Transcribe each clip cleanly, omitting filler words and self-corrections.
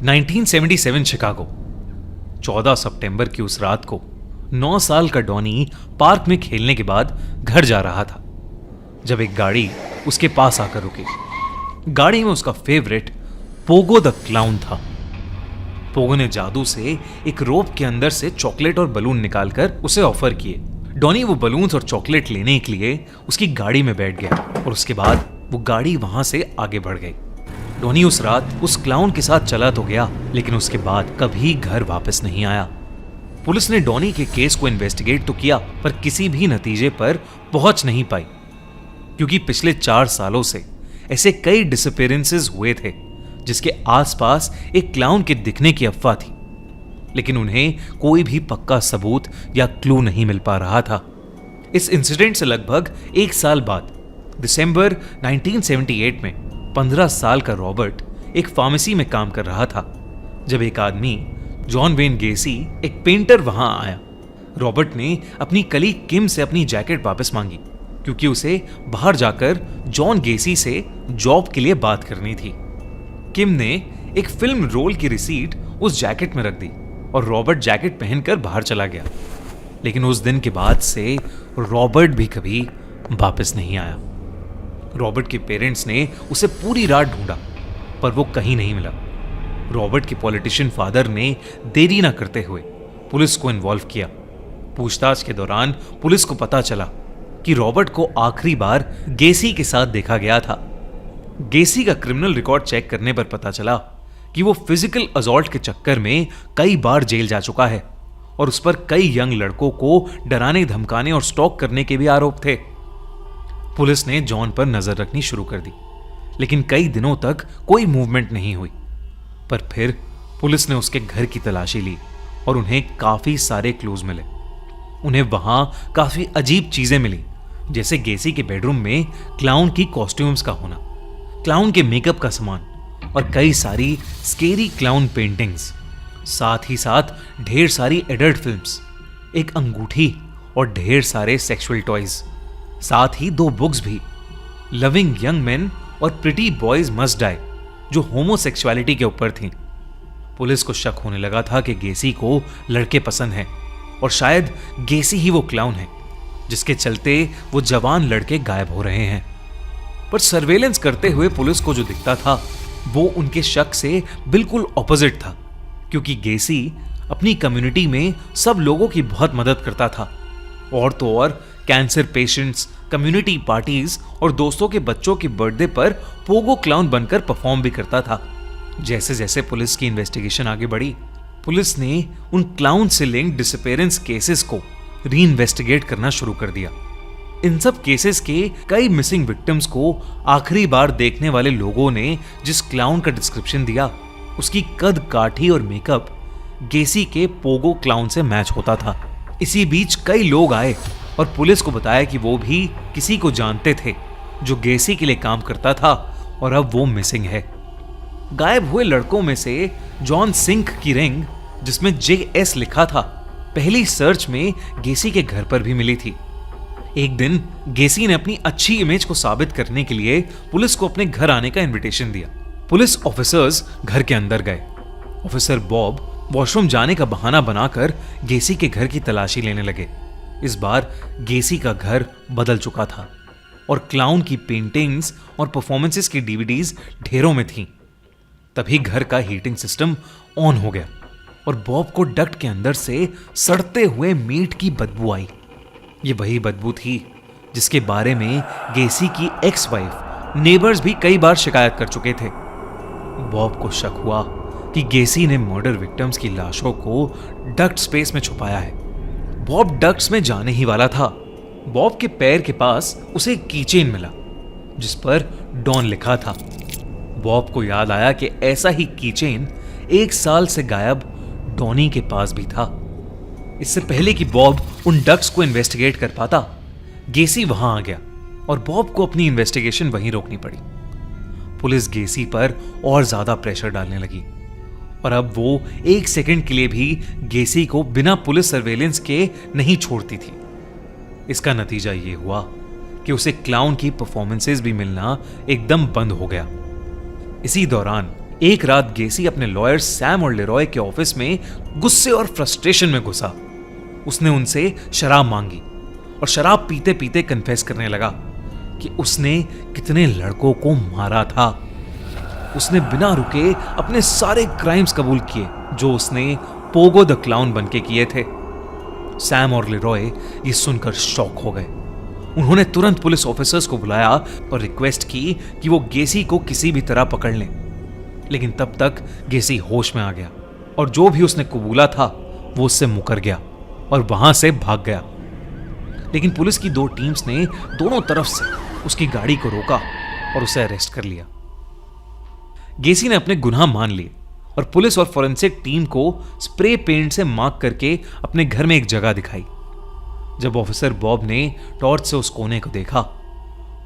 1977 Chicago. 14 सितंबर की उस रात को 9 साल का डॉनी पार्क में खेलने के बाद घर जा रहा था जब एक गाड़ी उसके पास आकर रुकी। गाड़ी में उसका फेवरेट पोगो द क्लाउन था। पोगो ने जादू से एक रोप के अंदर से चॉकलेट और बलून निकालकर उसे ऑफर किए। डॉनी वो बलून्स और चॉकलेट लेने के लिए उसकी गाड़ी में बैठ गया और उसके बाद वो गाड़ी वहां से आगे बढ़ गई। डॉनी उस रात उस क्लाउन के साथ चला तो गया, लेकिन उसके बाद कभी घर वापस नहीं आया। पुलिस ने डॉनी के केस को इन्वेस्टिगेट तो किया, पर किसी भी नतीजे पर पहुंच नहीं पाई, क्योंकि पिछले 4 सालों से ऐसे कई डिसअपीयरेंसेस हुए थे जिसके आसपास एक क्लाउन के दिखने की अफवाह थी, लेकिन उन्हें कोई भी पक्का सबूत या क्लू नहीं मिल पा रहा था। इस इंसिडेंट से लगभग 1 साल बाद दिसंबर 1978 में 15 साल का रॉबर्ट एक फार्मेसी में काम कर रहा था जब एक आदमी जॉन वेन गेसी, एक पेंटर, वहां आया। रॉबर्ट ने अपनी कलीग किम से अपनी जैकेट वापस मांगी क्योंकि उसे बाहर जाकर जॉन गेसी से जॉब के लिए बात करनी थी। किम ने एक फिल्म रोल की रिसीट उस जैकेट में रख दी और रॉबर्ट जैकेट पहनकर बाहर चला गया। लेकिन उस दिन के बाद से रॉबर्ट भी कभी वापस नहीं आया। रॉबर्ट के पेरेंट्स ने उसे पूरी रात ढूंढा, पर वो कहीं नहीं मिला। रॉबर्ट के पॉलिटिशियन फादर ने देरी ना करते हुए पुलिस को इन्वॉल्व किया। पूछताछ के दौरान पुलिस को पता चला कि रॉबर्ट को आखिरी बार गेसी के साथ देखा गया था। गेसी का क्रिमिनल रिकॉर्ड चेक करने पर पता चला कि वो फिजिकल असॉल्ट के चक्कर में कई बार जेल जा चुका है और उस पर कई यंग लड़कों को डराने, धमकाने और स्टॉक करने के भी आरोप थे। पुलिस ने जॉन पर नजर रखनी शुरू कर दी, लेकिन कई दिनों तक कोई मूवमेंट नहीं हुई। पर फिर पुलिस ने उसके घर की तलाशी ली और उन्हें काफी सारे क्लूज मिले। उन्हें वहां काफी अजीब चीजें मिली, जैसे गेसी के बेडरूम में क्लाउन की कॉस्ट्यूम्स का होना, क्लाउन के मेकअप का सामान और कई सारी स्केरी क्लाउन पेंटिंग्स। साथ ही साथ ढेर सारी एडल्ट फिल्म्स, एक अंगूठी और ढेर सारे सेक्सुअल टॉयज। साथ ही 2 बुक्स भी, लविंग यंग मैन और प्रिटी बॉयज मस्ट डाई, जो होमोसेक्सुअलिटी के ऊपर थी। पुलिस को शक होने लगा था कि गेसी को लड़के पसंद हैं और शायद गेसी ही वो क्लाउन है जिसके चलते वो जवान लड़के गायब हो रहे हैं। पर सर्वेलेंस करते हुए पुलिस को जो दिखता था वो उनके शक से बिल्कुल ऑपोजिट था, क्योंकि गेसी अपनी कम्युनिटी में सब लोगों की बहुत मदद करता था। और तो और कैंसर पेशेंट्स, कम्युनिटी पार्टीज और दोस्तों के बच्चों के बर्थडे पर पोगो क्लाउन बनकर परफॉर्म भी करता था। जैसे जैसे पुलिस की इन्वेस्टिगेशन आगे बढ़ी, पुलिस ने उन क्लाउन से लिंक्ड डिसअपीयरेंस केसेस को री इन्वेस्टिगेट करना शुरू कर दिया। इन सब केसेस के कई मिसिंग विक्टिम्स को आखिरी बार देखने वाले लोगों ने जिस क्लाउन का डिस्क्रिप्शन दिया, उसकी कद काठी और मेकअप गेसी के पोगो क्लाउन से मैच होता था। इसी बीच कई लोग आए और पुलिस को बताया कि वो भी किसी को जानते थे जो गेसी के लिए काम करता था और अब वो मिसिंग है। गायब हुए लड़कों में से जॉन सिंक की रिंग, जिसमें JS लिखा था, पहली सर्च में गेसी के घर पर भी मिली थी। एक दिन गेसी ने अपनी अच्छी इमेज को साबित करने के लिए पुलिस को अपने घर आने का इनविटेशन दिया। पुलिस ऑफिसर्स घर के अंदर गए। ऑफिसर बॉब वॉशरूम जाने का बहाना बनाकर गेसी के घर की तलाशी लेने लगे। इस बार गेसी का घर बदल चुका था और क्लाउन की पेंटिंग्स और परफॉर्मेंसेस की DVDs ढेरों में थीं। तभी घर का हीटिंग सिस्टम ऑन हो गया और बॉब को डक्ट के अंदर से सड़ते हुए मीट की बदबू आई। ये वही बदबू थी जिसके बारे में गेसी की एक्स वाइफ नेबर्स भी कई बार शिकायत कर चुके थे। बॉब को शक हुआ कि गेसी ने मर्डर विक्टिम्स की लाशों को डक्ट स्पेस में छुपाया है। बॉब डक्ट्स में जाने ही वाला था। बॉब के पैर के पास उसे एक कीचेन मिला जिस पर डॉन लिखा था। बॉब को याद आया कि ऐसा ही कीचेन 1 साल से गायब डॉनी के पास भी था। इससे पहले कि बॉब उन डक्ट्स को इन्वेस्टिगेट कर पाता, गेसी वहां आ गया और बॉब को अपनी इन्वेस्टिगेशन वहीं रोकनी पड़ी। पुलिस गेसी पर और ज्यादा प्रेशर डालने लगी और अब वो 1 सेकंड के लिए भी गेसी को बिना पुलिस सर्वेलेंस के नहीं छोड़ती थी। इसका नतीजा ये हुआ कि उसे क्लाउन की परफॉर्मेंसेस भी मिलना एकदम बंद हो गया। इसी दौरान एक रात गेसी अपने लॉयर सैम और लेरॉय के ऑफिस में गुस्से और फ्रस्ट्रेशन में घुसा। उसने उनसे शराब मांगी और शराब पीते पीते कन्फेस करने लगा कि उसने कितने लड़कों को मारा था। उसने बिना रुके अपने सारे क्राइम्स कबूल किए जो उसने पोगो द क्लाउन बनके किए थे। सैम और लेरॉय ये सुनकर शॉक हो गए। उन्होंने तुरंत पुलिस ऑफिसर्स को बुलाया और रिक्वेस्ट की कि वो गेसी को किसी भी तरह पकड़ लें। लेकिन तब तक गेसी होश में आ गया और जो भी उसने कबूला था वो उससे मुकर गया और वहां से भाग गया। लेकिन पुलिस की 2 टीम्स ने दोनों तरफ से उसकी गाड़ी को रोका और उसे अरेस्ट कर लिया। गेसी ने अपने गुनाह मान लिए और पुलिस और फोरेंसिक टीम को स्प्रे पेंट से मार्क करके अपने घर में एक जगह दिखाई। जब ऑफिसर बॉब ने टॉर्च से उस कोने को देखा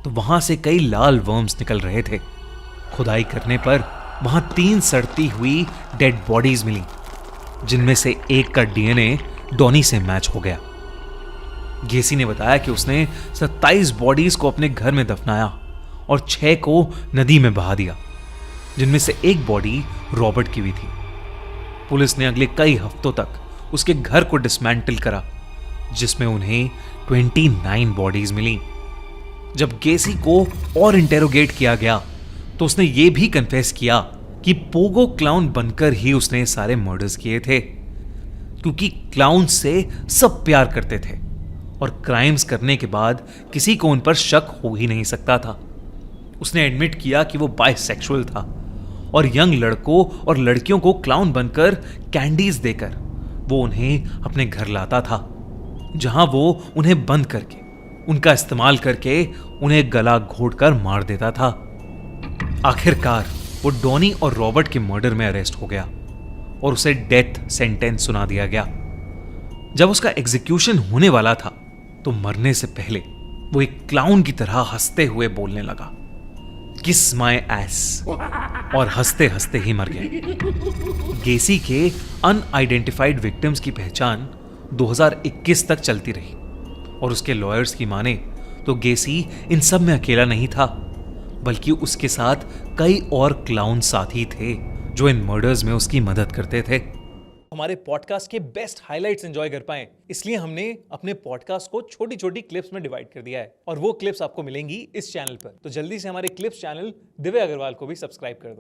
तो वहां से कई लाल वर्म्स निकल रहे थे। खुदाई करने पर वहां 3 सड़ती हुई डेड बॉडीज मिली, जिनमें से एक का डीएनए डॉनी से मैच हो गया। गेसी ने बताया कि उसने 27 बॉडीज को अपने घर में दफनाया और 6 को नदी में बहा दिया, जिनमें से एक बॉडी रॉबर्ट की भी थी। पुलिस ने अगले कई हफ्तों तक उसके घर को डिसमेंटल करा, जिसमें उन्हें 29 बॉडीज मिली। जब गेसी को और इंटेरोगेट किया गया तो उसने यह भी कन्फेस किया कि पोगो क्लाउन बनकर ही उसने सारे मर्डर्स किए थे, क्योंकि क्लाउन से सब प्यार करते थे और क्राइम्स करने के बाद किसी को उन पर शक हो ही नहीं सकता था। उसने एडमिट किया कि वो बाइसेक्सुअल था और यंग लड़कों और लड़कियों को क्लाउन बनकर कैंडीज देकर वो उन्हें अपने घर लाता था, जहां वो उन्हें बंद करके उनका इस्तेमाल करके उन्हें गला घोंटकर मार देता था। आखिरकार वो डॉनी और रॉबर्ट के मर्डर में अरेस्ट हो गया और उसे डेथ सेंटेंस सुना दिया गया। जब उसका एग्जीक्यूशन होने वाला था तो मरने से पहले वो एक क्लाउन की तरह हंसते हुए बोलने लगा, किस माय एस, और हंसते हंसते ही मर गया। गेसी के अनआइडेंटिफाइड विक्टिम्स की पहचान 2021 तक चलती रही और उसके लॉयर्स की माने तो गेसी इन सब में अकेला नहीं था, बल्कि उसके साथ कई और क्लाउन साथी थे जो इन मर्डर्स में उसकी मदद करते थे। हमारे पॉडकास्ट के बेस्ट हाइलाइट्स एंजॉय कर पाएं, इसलिए हमने अपने पॉडकास्ट को छोटी छोटी क्लिप्स में डिवाइड कर दिया है और वो क्लिप्स आपको मिलेंगी इस चैनल पर। तो जल्दी से हमारे क्लिप्स चैनल दिव्य अग्रवाल को भी सब्सक्राइब कर दो।